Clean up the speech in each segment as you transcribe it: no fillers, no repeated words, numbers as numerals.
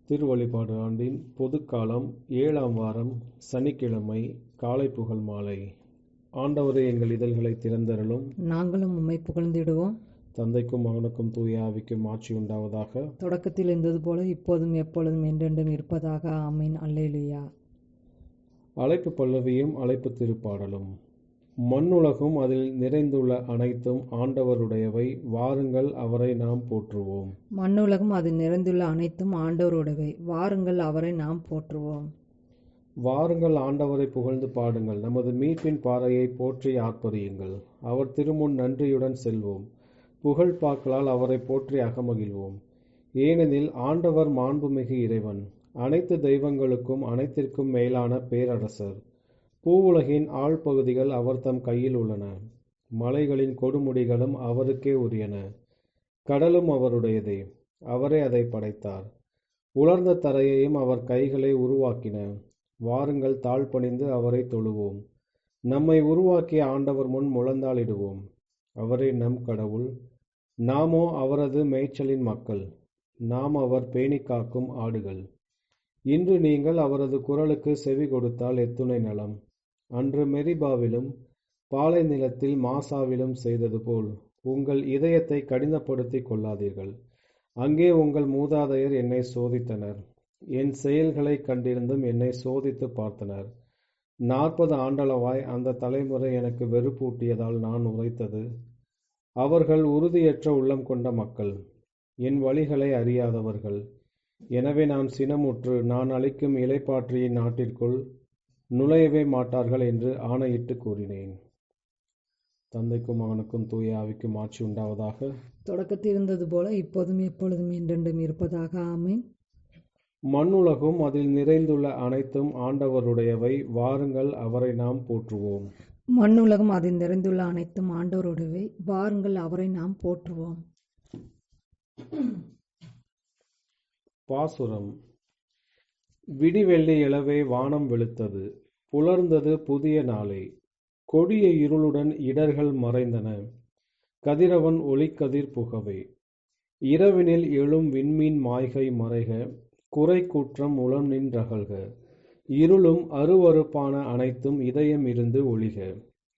திருவழிபாடு ஆண்டின் பொதுக்காலம் 7ஆம் வாரம் சனிக்கிழமை காலை புகழ் மாலை. ஆண்டவரே, எங்கள் இதழ்களை திறந்தருளும், நாங்களும் உம்மை புகழ்ந்திடுவோம். தந்தைக்கும் மகனுக்கும் தூய ஆவிக்கும் ஆட்சி உண்டாவதாக. தொடக்கத்தில் இருந்தது போல இப்போதும் எப்பொழுதும் என்றென்றும் இருப்பதாக. ஆமீன். அல்லேலூயா. அழைப்பு பல்லவியும் அழைப்பு திருப்பாடலும். மண்ணுலகும் அதில் நிறைந்துள்ள அனைத்தும் ஆண்டவருடையவை, வாருங்கள் அவரை நாம் போற்றுவோம். மண்ணுலகம் அதில் நிறைந்துள்ள அனைத்தும் ஆண்டவருடையவை, வாருங்கள் அவரை நாம் போற்றுவோம். வாருங்கள் ஆண்டவரை புகழ்ந்து பாடுங்கள், நமது மீட்பின் பாறையை போற்றி ஆர்ப்பரியுங்கள். அவர் திருமுன் நன்றியுடன் செல்வோம், புகழ் பாக்களால் அவரை போற்றி அகமகிழ்வோம். ஏனெனில் ஆண்டவர் மாண்புமிகு இறைவன், அனைத்து தெய்வங்களுக்கும் அனைத்திற்கும் மேலான பேரரசர். பூவுலகின் ஆழ்பகுதிகள் அவர் தம் கையில் உள்ளன, மலைகளின் கொடுமுடிகளும் அவருக்கே உரியன. கடலும் அவருடையதே, அவரே அதை படைத்தார். உலர்ந்த தரையையும் அவர் கைகளை உருவாக்கின. வாருங்கள் தாழ்பணிந்து அவரை தொழுவோம், நம்மை உருவாக்கிய ஆண்டவர் முன் முழந்தாளிடுவோம். அவரே நம் கடவுள், நாமோ அவரது மேய்ச்சலின் மக்கள், நாம் அவர் பேணி காக்கும் ஆடுகள். இன்று நீங்கள் அவரது குரலுக்கு செவி கொடுத்தால் எத்துணை நலம். அன்று மெரிபாவிலும் பாலை நிலத்தில் மாசாவிலும் செய்தது போல் உங்கள் இதயத்தை கடினப்படுத்திக் கொள்ளாதீர்கள். அங்கே உங்கள் மூதாதையர் என்னை சோதித்தனர், என் செயல்களை கண்டிருந்தும் என்னை சோதித்து பார்த்தனர். 40 ஆண்டளவாய் அந்த தலைமுறை எனக்கு வெறுப்பூட்டியதால் நான் உரைத்தது, அவர்கள் உறுதியற்ற உள்ளம் கொண்ட மக்கள், என் வழிகளை அறியாதவர்கள். எனவே நான் சினமுற்று, நான் அளிக்கும் இளைப்பாற்றியின் நாட்டிற்குள் நுழையவே மாட்டார்கள் என்று ஆணையிட்டு கூறினேன். தந்தைக்கும் மகனுக்கும் தூய ஆவிக்கும் ஆட்சி உண்டாவதாக. தொடக்கத்தில் இருந்தது போல இப்போதும் எப்பொழுதும் என்றென்றும் இருப்பதாக. ஆமீன். மண்ணுலகும் அதில் நிறைந்துள்ள அனைத்தும் ஆண்டவருடையவை, வாருங்கள் அவரை நாம் போற்றுவோம். மண்ணுலகம் அதில் நிறைந்துள்ள அனைத்தும் ஆண்டவருடையவை, வாருங்கள் அவரை நாம் போற்றுவோம். பாசுரம். விடிவெள்ளி எழவே வானம் வெளுத்தது, புலர்ந்தது புதிய நாளே. கொடிய இருளுடன் இடர்கள் மறைந்தன, கதிரவன் ஒளிக்கதிர் புகவே. இரவினில் எழும் விண்மீன் மாய்கை மறைக, குறை கூற்றம் உளம் நின்றகல்க. இருளும் அருவருப்பான அனைத்தும் இதயம் இருந்து ஒழிக.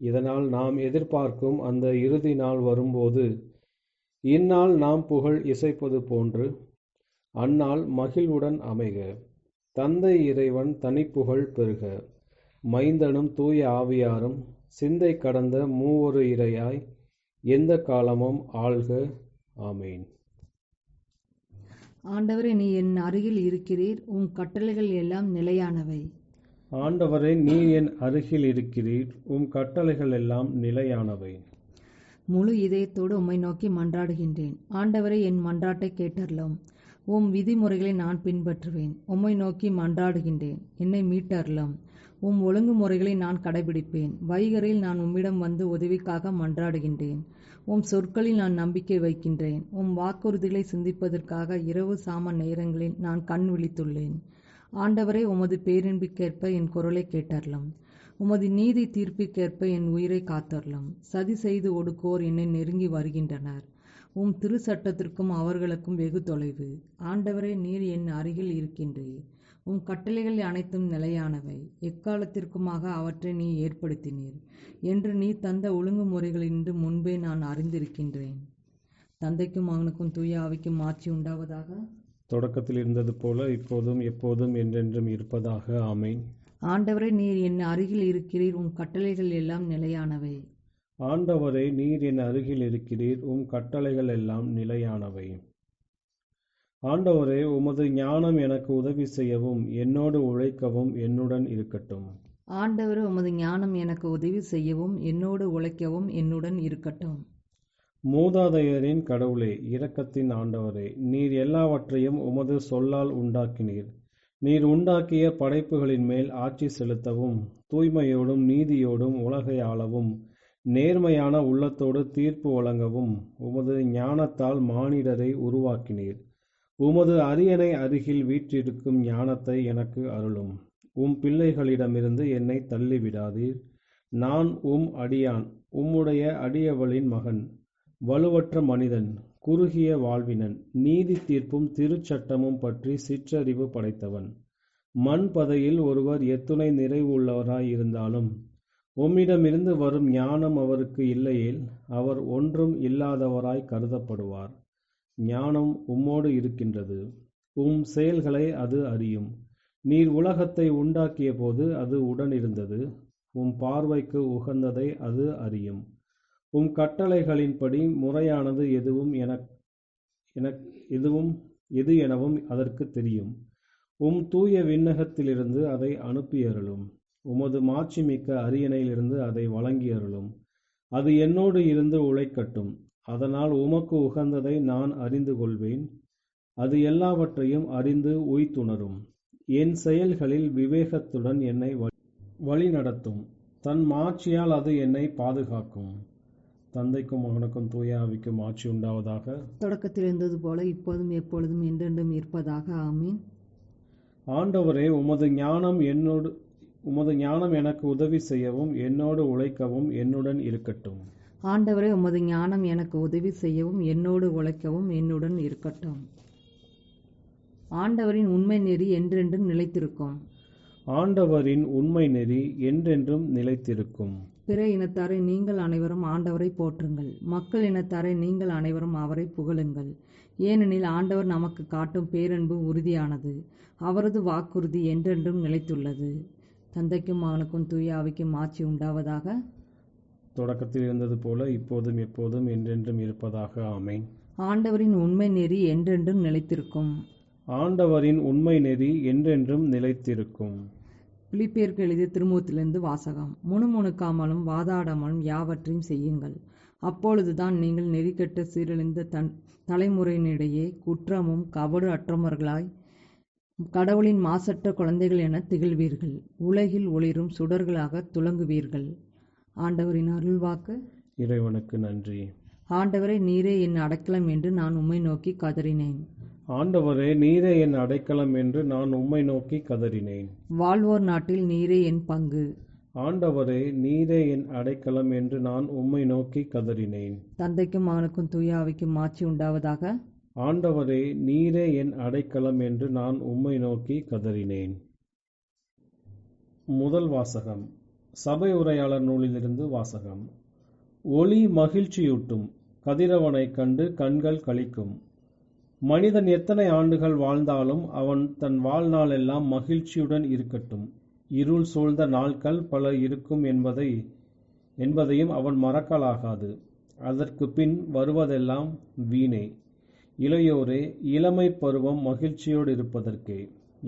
இதனால் நாம் எதிர்பார்க்கும் அந்த இறுதி நாள் வரும்போது, இந்நாள் நாம் புகழ் இசைப்பது போன்று அந்நாள் மகிழ்வுடன் அமைக. தந்தை இறைவன் தனிப்புகழ் பெறுக, மைந்தனும் தூய ஆவியாரும் சிந்தை கடந்த மூவொரு இறையாய் எந்த காலமும் ஆள்க. ஆமேன். ஆண்டவரே, நீ என் அருகில் இருக்கிறீர், உம் கட்டளைகள் எல்லாம் நிலையானவை. ஆண்டவரே, நீர் என் அருகில் இருக்கிறீர், உம் கட்டளைகள் எல்லாம் நிலையானவை. முழு இதயத்தோடு உம்மை நோக்கி மன்றாடுகின்றேன். ஆண்டவரே, என் மன்றாட்டை கேட்டருளும். உம் விதிமுறைகளை நான் பின்பற்றுவேன். உம்மை நோக்கி மன்றாடுகின்றேன், என்னை மீட்டருளும். உம் ஒழுங்குமுறைகளை நான் கடைபிடிப்பேன். வைகரையில் நான் உம்மிடம் வந்து உதவிக்காக மன்றாடுகின்றேன். உம் சொற்களில் நான் நம்பிக்கை வைக்கின்றேன். உம் வாக்குறுதிகளை சிந்திப்பதற்காக இரவு சாம நேரங்களில் நான் கண் விழித்துள்ளேன். ஆண்டவரே, உமது பேரின்பிற்கேற்ப என் குரலை கேட்டருளும். உமது நீதி தீர்ப்பிற்கேற்ப என் உயிரை காத்தருளும். சதி செய்து ஒடுக்குவோர் என்னை நெருங்கி வருகின்றனர். உம் திரு சட்டத்திற்கும் அவர்களுக்கும் வெகு தொலைவு. ஆண்டவரே, நீர் என் அருகில் இருக்கின்றீர். உம் கட்டளைகள் அனைத்தும் நிலையானவை, எக்காலத்திற்குமாக அவற்றை நீ ஏற்படுத்தினீர் என்று நீ தந்த ஒழுங்குமுறைகளின்று முன்பே நான் அறிந்திருக்கின்றேன். தந்தைக்கும் மகனுக்கும் தூய ஆவிக்கும் ஆட்சி உண்டாவதாக. தொடக்கத்தில் இருந்தது போல இப்போதும் எப்போதும் என்றென்றும் இருப்பதாக. ஆமேன். ஆண்டவரே, நீர் என் அருகில் இருக்கிறீர், உம் கட்டளைகள் எல்லாம் நிலையானவை. ஆண்டவரே, நீர் என் அருகில் இருக்கிறீர், உம் கட்டளைகள் எல்லாம் நிலையானவை. ஆண்டவரே, உமது ஞானம் எனக்கு உதவி செய்யவும் என்னோடு உழைக்கவும் என்னுடன் இருக்கட்டும். ஆண்டவரே, உமது ஞானம் எனக்கு உதவி செய்யவும் என்னோடு உழைக்கவும் என்னுடன் இருக்கட்டும். மூதாதையரின் கடவுளே, இரக்கத்தின் ஆண்டவரே, நீர் எல்லாவற்றையும் உமது சொல்லால் உண்டாக்கினீர். நீர் உண்டாக்கிய படைப்புகளின் மேல் ஆட்சி செலுத்தவும், தூய்மையோடும் நீதியோடும் உலகை ஆளவும், நேர்மையான உள்ளத்தோடு தீர்ப்பு வழங்கவும் உமது ஞானத்தால் மானிடரை உருவாக்கினீர். உமது அரியணை அருகில் வீற்றிருக்கும் ஞானத்தை எனக்கு அருளும். உம் பிள்ளைகளிடமிருந்து என்னை தள்ளிவிடாதீர். நான் உம் அடியான், உம்முடைய அடியவளின் மகன், வலுவற்ற மனிதன், குறுகிய வாழ்வினன், நீதி தீர்ப்பும் திருச்சட்டமும் பற்றி சிற்றறிவு படைத்தவன். மண் பதையில் ஒருவர் எத்துணை நிறைவு உள்ளவராய் இருந்தாலும் உம்மிடமிருந்து வரும் ஞானம் அவருக்கு இல்லையேல் அவர் ஒன்றும் இல்லாதவராய் கருதப்படுவார். ஞானம் உம்மோடு இருக்கின்றது, உம் செயல்களை அது அறியும். நீர் உலகத்தை உண்டாக்கிய போது அது உடனிருந்தது, உம் பார்வைக்கு உகந்ததை அது அறியும். உம் கட்டளைகளின்படி முறையானது எது எனவும் அதற்கு தெரியும். உம் தூய விண்ணகத்திலிருந்து அதை அனுப்பியருளும். உமது மாட்சிமிக்க அரியணையிலிருந்து அதை வழங்கியருளும். அது என்னோடு இருந்து உழைக்கட்டும். அதனால் உமக்கு உகந்ததை நான் அறிந்து கொள்வேன். அது எல்லாவற்றையும் அறிந்து உய்த்துணரும். என் செயல்களில் விவேகத்துடன் என்னை வழிநடத்தும். தன் மாட்சியால் அது என்னை பாதுகாக்கும். தந்தைக்கும் மகனுக்கும் தூய ஆவிக்கும் ஆட்சி உண்டாவதாக. தொடக்கத்தில் இருந்தது போல இப்போதும் எப்பொழுதும் என்றென்றும் இருப்பதாக. ஆமீன். ஆண்டவரே, உமது ஞானம் எனக்கு உதவி செய்யவும் என்னோடு உழைக்கவும் என்னுடன் இருக்கட்டும். ஆண்டவரே, உமது ஞானம் எனக்கு உதவி செய்யவும் என்னோடு உழைக்கவும் என்னுடன் இருக்கட்டும். ஆண்டவரின் உண்மை நெறி என்றென்றும் நிலைத்திருக்கும். ஆண்டவரின் உண்மை நெறி என்றென்றும் நிலைத்திருக்கும். பிற இனத்தாரை நீங்கள் அனைவரும் ஆண்டவரை போற்றுங்கள். மக்கள் இனத்தாரை நீங்கள் அனைவரும் அவரை புகழுங்கள். ஏனெனில் ஆண்டவர் நமக்கு காட்டும் பேரன்பு உறுதியானது. அவரது வாக்குறுதி என்றென்றும் நிலைத்துள்ளது. தந்தைக்கும் மகனுக்கும் தூய ஆவிக்கும் ஆட்சி உண்டாவதாக. தொடக்கத்தில் இருந்தது போல இப்போதும் எப்போதும் என்றென்றும் இருப்பதாக. ஆமென். ஆண்டவரின் உண்மை நெறி என்றென்றும் நிலைத்திருக்கும். ஆண்டவரின் உண்மை நெறி என்றென்றும் நிலைத்திருக்கும். பிலிப்பியருக்கு எழுதிய திருமுகத்திலிருந்து வாசகம். முணுமுணுக்காமலும் வாதாடாமலும் யாவற்றையும் செய்யுங்கள். அப்பொழுதுதான் நீங்கள் நெறிகெட்ட சீரழிந்த தலைமுறையினிடையே குற்றமும் கபடு அற்றவர்களாய் கடவுளின் மாசற்ற குழந்தைகள் என திகழ்வீர்கள். உலகில் ஒளிரும் சுடர்களாக துலங்குவீர்கள். ஆண்டவரின் அருள்வாக்கு. இறைவனுக்கு நன்றி. ஆண்டவரே, நீரே என் அடைக்கலம் என்று நான் உம்மை நோக்கி கதறினேன். ஆண்டவரே, நீரே என் அடைக்கலம் என்று நான் உம்மை நோக்கி கதறினேன். வாழ்வோர் நாட்டில் நீரே என் பங்கு. ஆண்டவரே, நீரே என் அடைக்கலம் என்று நான் உம்மை நோக்கி கதறினேன். தந்தைக்கும் மகனுக்கும் தூய ஆவிக்கும் ஆட்சி உண்டாவதாக. ஆண்டவரே, நீரே என் அடைக்கலம் என்று நான் உம்மை நோக்கி கதறினேன். முதல் வாசகம். சபை உரையாளர் நூலிலிருந்து வாசகம். ஒளி மகிழ்ச்சியூட்டும், கதிரவனைக் கண்டு கண்கள் களிக்கும். மனிதன் எத்தனை ஆண்டுகள் வாழ்ந்தாலும் அவன் தன் வாழ்நாளெல்லாம் மகிழ்ச்சியுடன் இருக்கட்டும். இருள் சூழ்ந்த நாட்கள் பல இருக்கும் என்பதையும் அவன் மறக்கலாகாது. அதற்கு பின் வருவதெல்லாம் வீணே. இளையோரே, இளமை பருவம் மகிழ்ச்சியோடு இருப்பதற்கே.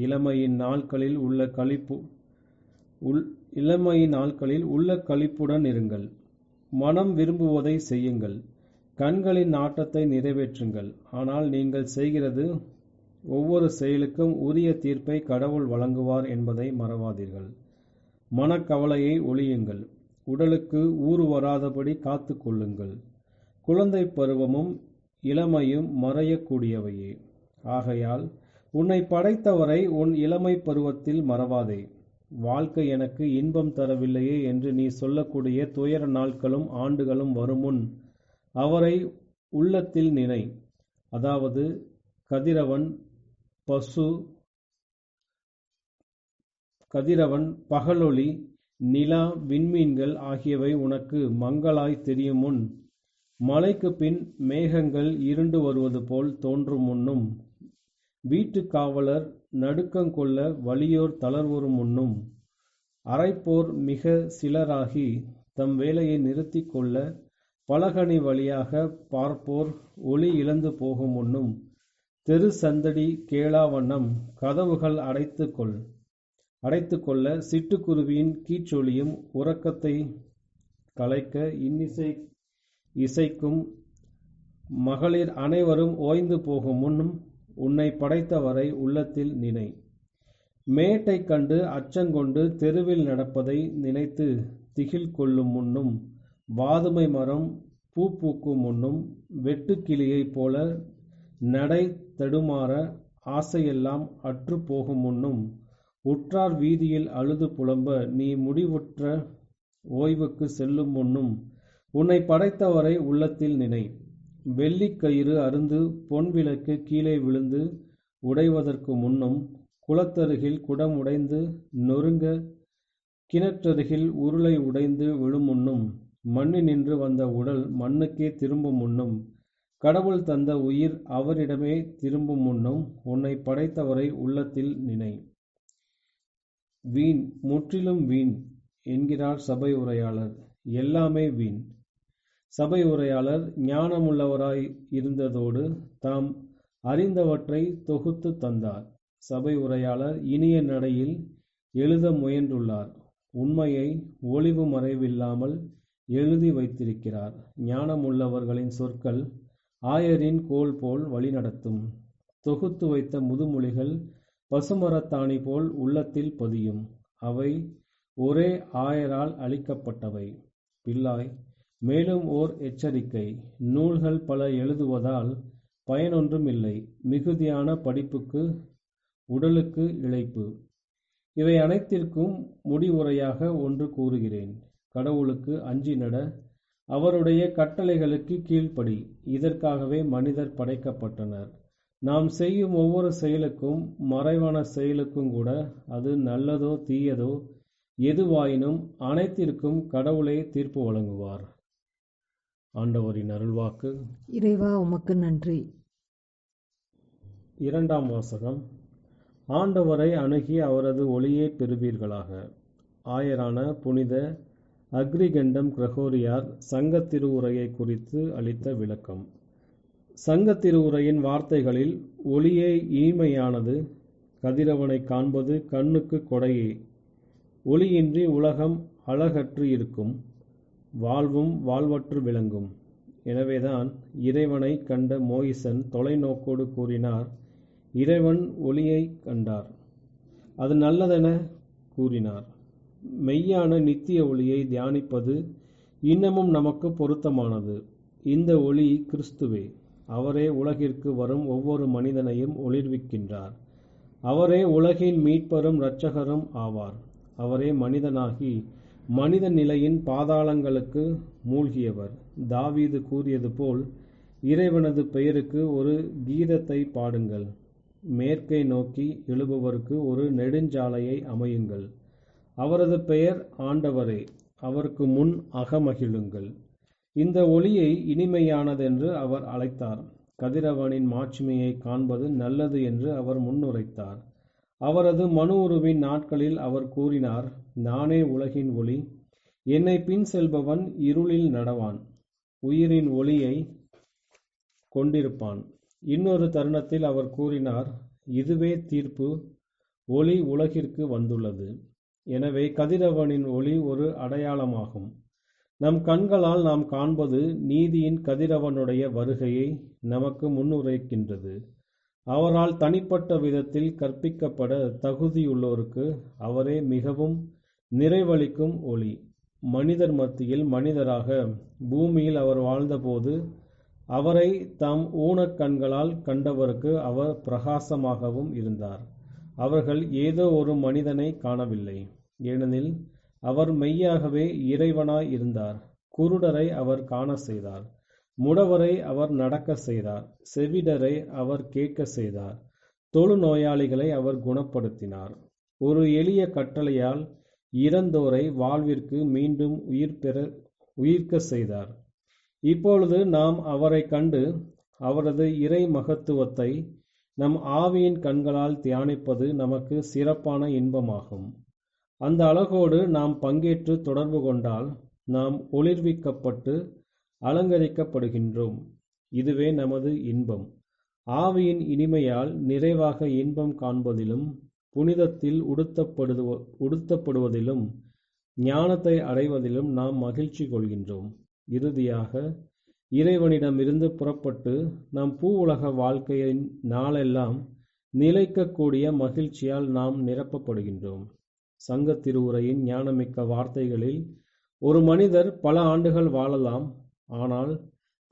இளமையின் நாட்களில் உள்ள களிப்புடன் இருங்கள். மனம் விரும்புவதை செய்யுங்கள். கண்களின் நாட்டத்தை நிறைவேற்றுங்கள். ஆனால் நீங்கள் செய்கிறது ஒவ்வொரு செயலுக்கும் உரிய தீர்ப்பை கடவுள் வழங்குவார் என்பதை மறவாதீர்கள். மனக்கவலையை ஒழியுங்கள். உடலுக்கு ஊறு வராதபடி காத்து கொள்ளுங்கள். குழந்தை பருவமும் இளமையும் மறையக்கூடியவையே. ஆகையால் உன்னை படைத்தவரை உன் இளமை பருவத்தில் மறவாதே. வாழ்க்கை எனக்கு இன்பம் தரவில்லையே என்று நீ சொல்லக்கூடிய துயர நாட்களும் ஆண்டுகளும் வருமுன் அவரை உள்ளத்தில் நினை. அதாவது கதிரவன், பகலொளி, நிலா, விண்மீன்கள் ஆகியவை உனக்கு மங்களாய் தெரியும் முன், மழைக்கு பின் மேகங்கள் இருண்டு வருவது போல் தோன்றும் முன்னும், வீட்டு காவலர் நடுக்கங்கொள்ள வலியோர் தளர்வுறும் முன்னும், அரைப்போர் மிக சிலராகி தம் வேலையை நிறுத்தி கொள்ள பலகணி வழியாக பார்ப்போர் ஒளி இழந்து போகும் முன்னும், தெரு சந்தடி கேளா வண்ணம் கதவுகள் அடைத்துக்கொள்ள சிட்டுக்குருவியின் கீச்சொலியும் உறக்கத்தை கலைக்க இன்னிசை இசைக்கும் மகளிர் அனைவரும் ஓய்ந்து போகும் முன்னும் உன்னை படைத்தவரை உள்ளத்தில் நினை. மேட்டை கண்டு அச்சங்கொண்டு தெருவில் நடப்பதை நினைத்து திகில் கொள்ளும் முன்னும், வாதுமை மரம் பூ பூக்கும் முன்னும், வெட்டுக்கிளியைப் போல நடை தடுமாற ஆசையெல்லாம் அற்று போகும் முன்னும், உற்றார் வீதியில் அழுது புலம்ப நீ முடிவுற்ற ஓய்வுக்கு செல்லும் முன்னும், உன்னை படைத்தவரை உள்ளத்தில் நினை. வெள்ளிக்கயிறு அருந்து பொன் விளக்கு கீழே விழுந்து உடைவதற்கு முன்னும், குளத்தருகில் குடம் உடைந்து நொறுங்க, கிணற்றருகில் உருளை உடைந்து விழுமுன்னும், மண்ணினின்று வந்த உடல் மண்ணுக்கே திரும்பும் முன்னும், கடவுள் தந்த உயிர் அவரிடமே திரும்பும் முன்னும் உன்னை படைத்தவரை உள்ளத்தில் நினை. வீண், முற்றிலும் வீண் என்கிறார் சபை உரையாளர். எல்லாமே வீண். சபை உரையாளர் ஞானமுள்ளவராய் இருந்ததோடு தாம் அறிந்தவற்றை தொகுத்து தந்தார். சபை உரையாளர் இனிய நடையில் எழுத முயன்றுள்ளார். உண்மையை ஒளிவு மறைவில்லாமல் எழுதி வைத்திருக்கிறார். ஞானமுள்ளவர்களின் சொற்கள் ஆயரின் கோல் போல் வழிநடத்தும். தொகுத்து வைத்த முதுமொழிகள் பசுமரத்தாணி போல் உள்ளத்தில் பதியும். அவை ஒரே ஆயரால் அளிக்கப்பட்டவை. பிள்ளாய், மேலும் ஓர் எச்சரிக்கை. நூல்கள் பல எழுதுவதால் பயனொன்றும் இல்லை. மிகுதியான படிப்புக்கு உடலுக்கு இளைப்பு. இவை அனைத்திற்கும் முடிவுரையாக ஒன்று கூறுகிறேன். கடவுளுக்கு அஞ்சி நட, அவருடைய கட்டளைகளுக்கு கீழ்ப்படி. இதற்காகவே மனிதர் படைக்கப்பட்டனர். நாம் செய்யும் ஒவ்வொரு செயலுக்கும், மறைவான செயலுக்கும் கூட, அது நல்லதோ தீயதோ எதுவாயினும் அனைத்திற்கும் கடவுளே தீர்ப்பு வழங்குவார். ஆண்டவரின் அருள்வாக்கு. இறைவா, உமக்கு நன்றி. இரண்டாம் வாசகம். ஆண்டவரை அணுகி அவரது ஒளியை பெறுவீர்களாக. ஆயரான புனித அக்ரிகண்டம் கிரகோரியார் சங்க திருவுரையை குறித்து அளித்த விளக்கம். சங்க திருவுரையின் வார்த்தைகளில், ஒளியே இனிமையானது, கதிரவனை காண்பது கண்ணுக்கு கொடையே. ஒளியின்றி உலகம் அழகற்று இருக்கும், வாழ்வும் வாழ்வற்று விளங்கும். எனவேதான் இறைவனை கண்ட மோயிசன் தொலைநோக்கோடு கூறினார், இறைவன் ஒளியை கண்டார், அது நல்லதென கூறினார். மெய்யான நித்திய ஒளியை தியானிப்பது இன்னமும் நமக்கு பொருத்தமானது. இந்த ஒளி கிறிஸ்துவே. அவரே உலகிற்கு வரும் ஒவ்வொரு மனிதனையும் ஒளிர்விக்கின்றார். அவரே உலகின் மீட்பரும் இரட்சகரும் ஆவார். அவரே மனிதனாகி மனித நிலையின் பாதாளங்களுக்கு மூழ்கியவர். தாவீது கூறியது போல், இறைவனது பெயருக்கு ஒரு கீதத்தை பாடுங்கள். மேற்கை நோக்கி எழுபவருக்கு ஒரு நெடுஞ்சாலையை அமையுங்கள். அவரது பெயர் ஆண்டவரே. அவருக்கு முன் அகமகிழுங்கள். இந்த ஒளியை இனிமையானதென்று அவர் அழைத்தார். கதிரவனின் மாட்சிமையை காண்பது நல்லது என்று அவர் முன்னுரைத்தார். அவரது மனு உருவின் நாட்களில் அவர் கூறினார், நானே உலகின் ஒளி. என்னை பின் செல்பவன் இருளில் நடவான், உயிரின் ஒளியை கொண்டிருப்பான். இன்னொரு தருணத்தில் அவர் கூறினார், இதுவே தீர்ப்பு, ஒளி உலகிற்கு வந்துள்ளது. எனவே கதிரவனின் ஒளி ஒரு அடையாளமாகும். நம் கண்களால் நாம் காண்பது நீதியின் கதிரவனுடைய வருகையை நமக்கு முன்னுரைக்கின்றது. அவரால் தனிப்பட்ட விதத்தில் கற்பிக்கப்பட தகுதியுள்ளோருக்கு அவரே மிகவும் நிறைவளிக்கும் ஒளி. மனிதர் மத்தியில் மனிதராக பூமியில் அவர் வாழ்ந்தபோது அவரை தம் ஊனக் கண்களால் கண்டவருக்கு அவர் பிரகாசமாகவும் இருந்தார். அவர்கள் ஏதோ ஒரு மனிதனை காணவில்லை, ஏனெனில் அவர் மெய்யாகவே இறைவனாய் இருந்தார். குருடரை அவர் காண செய்தார், முடவரை அவர் நடக்க செய்தார், செவிடரை அவர் கேட்க செய்தார், தொழுநோயாளிகளை அவர் குணப்படுத்தினார். ஒரு எளிய கட்டளையால் இறந்தோரை வாழ்விற்கு மீண்டும் உயிர்க்க செய்தார். இப்பொழுது நாம் அவரை கண்டு அவரது இறை மகத்துவத்தை நம் ஆவியின் கண்களால் தியானிப்பது நமக்கு சிறப்பான இன்பமாகும். அந்த அழகோடு நாம் பங்கேற்று தொடர்பு கொண்டால் நாம் ஒளிர்விக்கப்பட்டு அலங்கரிக்கப்படுகின்றோம். இதுவே நமது இன்பம். ஆவியின் இனிமையால் நிறைவாக இன்பம் காண்பதிலும், புனிதத்தில் உடுத்தப்படுவதிலும், ஞானத்தை அடைவதிலும் நாம் மகிழ்ச்சி கொள்கின்றோம். இறுதியாக இறைவனிடமிருந்து புறப்பட்டு நம் பூ உலக வாழ்க்கையின் நாளெல்லாம் நிலைக்கக்கூடிய மகிழ்ச்சியால் நாம் நிரப்பப்படுகின்றோம். சங்க திருவுரையின் ஞானமிக்க வார்த்தைகளில், ஒரு மனிதர் பல ஆண்டுகள் வாழலாம், ஆனால்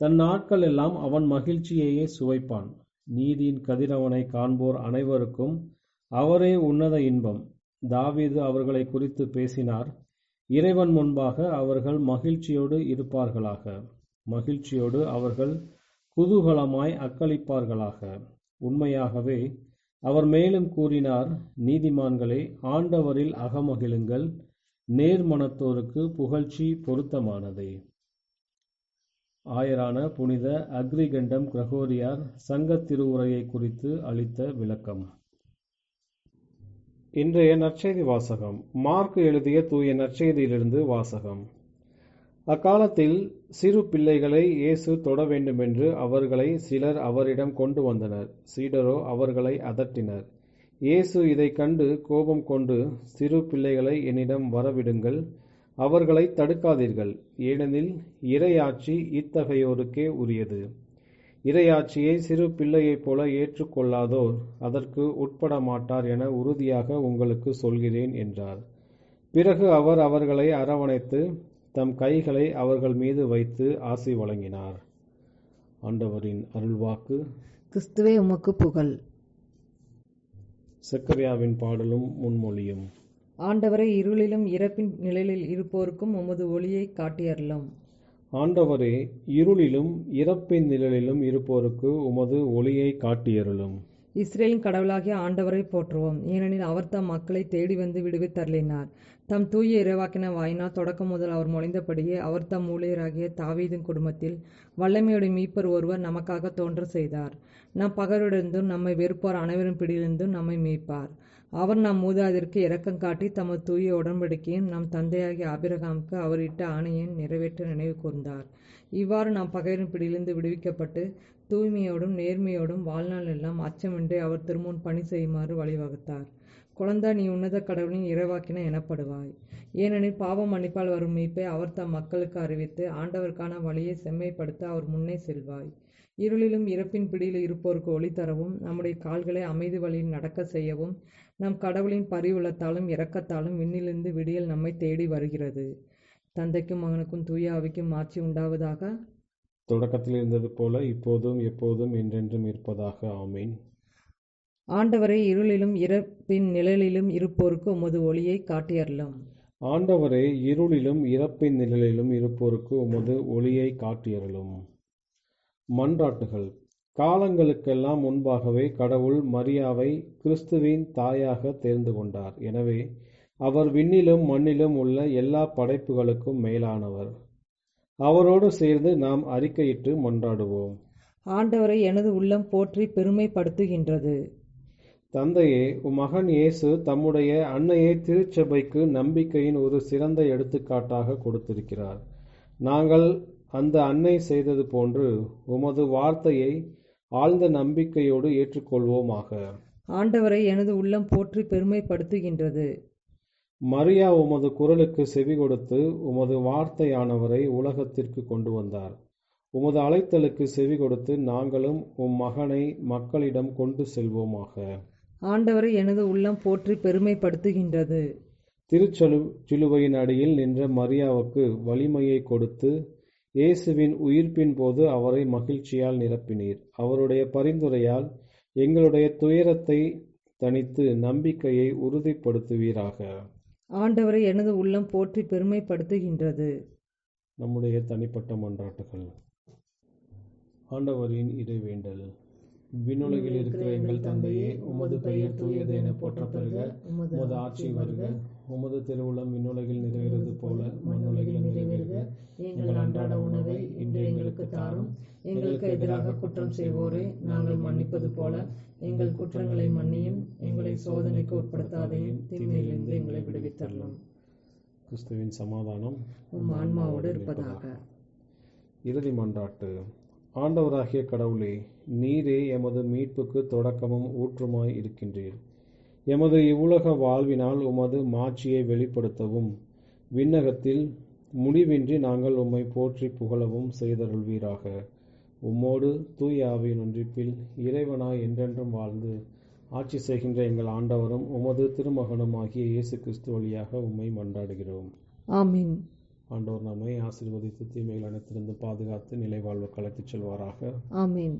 தன் நாட்கள் எல்லாம் அவன் மகிழ்ச்சியையே சுவைப்பான். நீதியின் கதிரவனை காண்போர் அனைவருக்கும் அவரே உன்னத இன்பம். தாவீது அவர்களை குறித்து பேசினார், இறைவன் முன்பாக அவர்கள் மகிழ்ச்சியோடு இருப்பார்களாக. மகிழ்ச்சியோடு அவர்கள் குதூகலமாய் அக்களிப்பார்களாக. உண்மையாகவே அவர் மேலும் கூறினார், நீதிமான்களே, ஆண்டவரில் அகமகிழுங்கள், நேர்மனத்தோருக்கு புகழ்ச்சி பொருத்தமானதே. ஆயரான புனித அக்ரிகண்டம் கிரகோரியார் சங்கத் திருவுரையை குறித்து அளித்த விளக்கம். இன்றைய நற்செய்தி வாசகம். மார்க் எழுதிய தூய நற்செய்தியிலிருந்து வாசகம். அக்காலத்தில் சிறு பிள்ளைகளை இயேசு தொட வேண்டுமென்று அவர்களை சிலர் அவரிடம் கொண்டு வந்தனர். சீடரோ அவர்களை அதட்டினர். இயேசு இதைக் கண்டு கோபம் கொண்டு, சிறு பிள்ளைகளை என்னிடம் வரவிடுங்கள், அவர்களை தடுக்காதீர்கள், ஏனெனில் இறையாட்சி இத்தகையோருக்கே உரியது. இறையாட்சியை சிறு பிள்ளையைப் போல ஏற்றுக்கொள்ளாதோர் அதற்கு உட்பட மாட்டார் என உறுதியாக உங்களுக்கு சொல்கிறேன் என்றார். பிறகு அவர் அவர்களை அரவணைத்து தம் கைகளை அவர்கள் மீது வைத்து ஆசி வழங்கினார். ஆண்டவரின் அருள்வாக்கு. கிறிஸ்துவே உமக்கு புகழ். சக்கரியாவின் பாடலும் முன்மொழியும். ஆண்டவரை, இருளிலும் இறப்பின் நிழலில் இருப்போருக்கும் உமது ஒளியை காட்டியருளும். ஆண்டவரே, இருளிலும் இறப்பின் நிழலிலும் இருப்போருக்கு உமது ஒளியை காட்டியருளும். இஸ்ரேலின் கடவுளாகிய ஆண்டவரை போற்றுவோம், ஏனெனில் அவர் தம் மக்களை தேடி வந்து விடுவித்தருளினார். தம் தூய இறைவாக்கின வாயினால் தொடக்கம் முதல் அவர் மொழிந்தபடியே அவர் தம் ஊழியராகிய தாவீதின் குடும்பத்தில் வல்லமையுடைய மீட்பர் ஒருவர் நமக்காக தோன்ற செய்தார். நம் பகைவரிலிருந்தும் நம்மை வெறுப்போர் அனைவரின் பிடியிலிருந்தும் நம்மை மீட்பார். அவர் நம் மூதாதையருக்கு இரக்கம் காட்டி தமது தூய உடன்படிக்கையும் நம் தந்தையாகிய ஆபிரகாமுக்கு அவர் இட்ட ஆணையையும் நிறைவேற்ற நினைவு கூர்ந்தார். இவ்வாறு நாம் பகைவரின் பிடியிலிருந்து விடுவிக்கப்பட்டு தூய்மையோடும் நேர்மையோடும் வாழ்நாள் எல்லாம் அச்சமின்றி அவர் திருமுன் பணி செய்யுமாறு வழிவகுத்தார். குழந்தா, நீ உன்னத கடவுளின் இறைவாக்கின எனப்படுவாய், ஏனெனில் பாவம் மன்னிப்பால் வரும் மீட்பை அவர் தம் மக்களுக்கு அறிவித்து ஆண்டவருக்கான வழியை செம்மைப்படுத்த அவர் முன்னே செல்வாய். இருளிலும் இறப்பின் பிடியில் இருப்போருக்கு ஒளி தரவும், நம்முடைய கால்களை அமைதி வழியில் நடக்க செய்யவும், நம் கடவுளின் பரிவுள்ளத்தாலும் இரக்கத்தாலும் விண்ணிலிருந்து விடியல் நம்மை தேடி வருகிறது. தந்தைக்கும் மகனுக்கும் தூய ஆவிக்கும் ஆட்சி உண்டாவதாக. தொடக்கத்தில் இருந்தது போல இப்போதும் எப்போதும் என்றென்றும் இருப்பதாக. ஆமீன். ஆண்டவரை, இருளிலும் இறப்பின் நிழலிலும் இருப்போருக்கு உமது ஒளியை காட்டியருளும். ஆண்டவரே, இருளிலும் இறப்பின் நிழலிலும் இருப்போருக்கு உமது ஒளியை காட்டியருளும். மன்றாட்டுகள். காலங்களுக்கெல்லாம் முன்பாகவே கடவுள் மரியாவை கிறிஸ்துவின் தாயாக தேர்ந்து கொண்டார். எனவே அவர் விண்ணிலும் மண்ணிலும் உள்ள எல்லா படைப்புகளுக்கும் மேலானவர். அவரோடு சேர்ந்து நாம் அறிக்கையிட்டு மன்றாடுவோம். ஆண்டவரை எனது உள்ளம் போற்றி பெருமைப்படுத்துகின்றது. தந்தையே, உம்மகன் இயேசு தம்முடைய அன்னையை திருச்சபைக்கு நம்பிக்கையின் ஒரு சிறந்த எடுத்துக்காட்டாக கொடுத்திருக்கிறார். நாங்கள் அந்த அன்னை செய்தது போன்று உமது வார்த்தையை ஆழ்ந்த நம்பிக்கையோடு ஏற்றுக்கொள்வோமாக. ஆண்டவரை எனது உள்ளம் போற்றி பெருமைப்படுத்துகின்றது. மரியா உமது குரலுக்கு செவி கொடுத்து உமது வார்த்தையானவரை உலகத்திற்கு கொண்டு வந்தார். உமது அழைத்தலுக்கு செவி கொடுத்து நாங்களும் உம் மகனை மக்களிடம் கொண்டு செல்வோமாக. ஆண்டவரை எனது உள்ளம் போற்றி பெருமைப்படுத்துகின்றது. திருச்சிலுவையின் அடியில் நின்ற மரியாவுக்கு வலிமையை கொடுத்து இயேசுவின் உயிர்ப்பின் போது அவரை மகிழ்ச்சியால் நிரப்பினீர். அவருடைய பரிந்துரையால் எங்களுடைய துயரத்தை தணித்து நம்பிக்கையை உறுதிப்படுத்துவீராக. ஆண்டவரை எனது உள்ளம் போற்றி பெருமைப்படுத்துகின்றது. நம்முடைய தனிப்பட்ட மன்றாட்டுகள். ஆண்டவரின் இறைவேண்டல். விண்ணுலகில் இருக்கிற எங்கள் தந்தையே, உமது பெயர் தூயது என போற்றப் பெறுக. உமது ஆட்சி வருக. உமது திருவுளம் விண்ணுலகில் நிறைவேறுவது போல மண்ணுலகிலும் நிறைவேறுக. எங்கள் அன்றாட உணவை இன்று எங்களுக்கு தாரும். எங்களுக்கு எதிராக குற்றம் செய்வோரை நாங்கள் மன்னிப்பது போல எங்கள் குற்றங்களை மன்னியும். எங்களை சோதனைக்கு உட்படுத்தாதையும், தீமையிலிருந்து எங்களை விடுவித்தரலாம். கிறிஸ்துவின் சமாதானம் உம் ஆன்மாவோடு இருப்பதாக. இறுதி மன்றாட்டு. ஆண்டவராகிய கடவுளே, நீரே எமது மீட்புக்கு தொடக்கமும் ஊற்றுமாய் இருக்கின்றீர். எமது இவ்வுலக வாழ்வினால் உமது மாட்சியை வெளிப்படுத்தவும் விண்ணகத்தில் முடிவின்றி நாங்கள் உம்மை போற்றி புகழவும் செய்தருள்வீராக. உம்மோடு தூய ஆவியின் ஒன்றிப்பில் இறைவனாய் என்றென்றும் வாழ்ந்து ஆட்சி செய்கின்ற எங்கள் ஆண்டவரும் உமது திருமகனும் ஆகிய இயேசு கிறிஸ்து வழியாக உம்மை மன்றாடுகிறோம். ஆமீன். ஆண்டவர் நம்மை ஆசீர்வதித்து தீமைகள் அனைத்திலிருந்து பாதுகாத்து நிலை வாழ்வுக்கு அழைத்துச் செல்வாராக. ஆமீன்.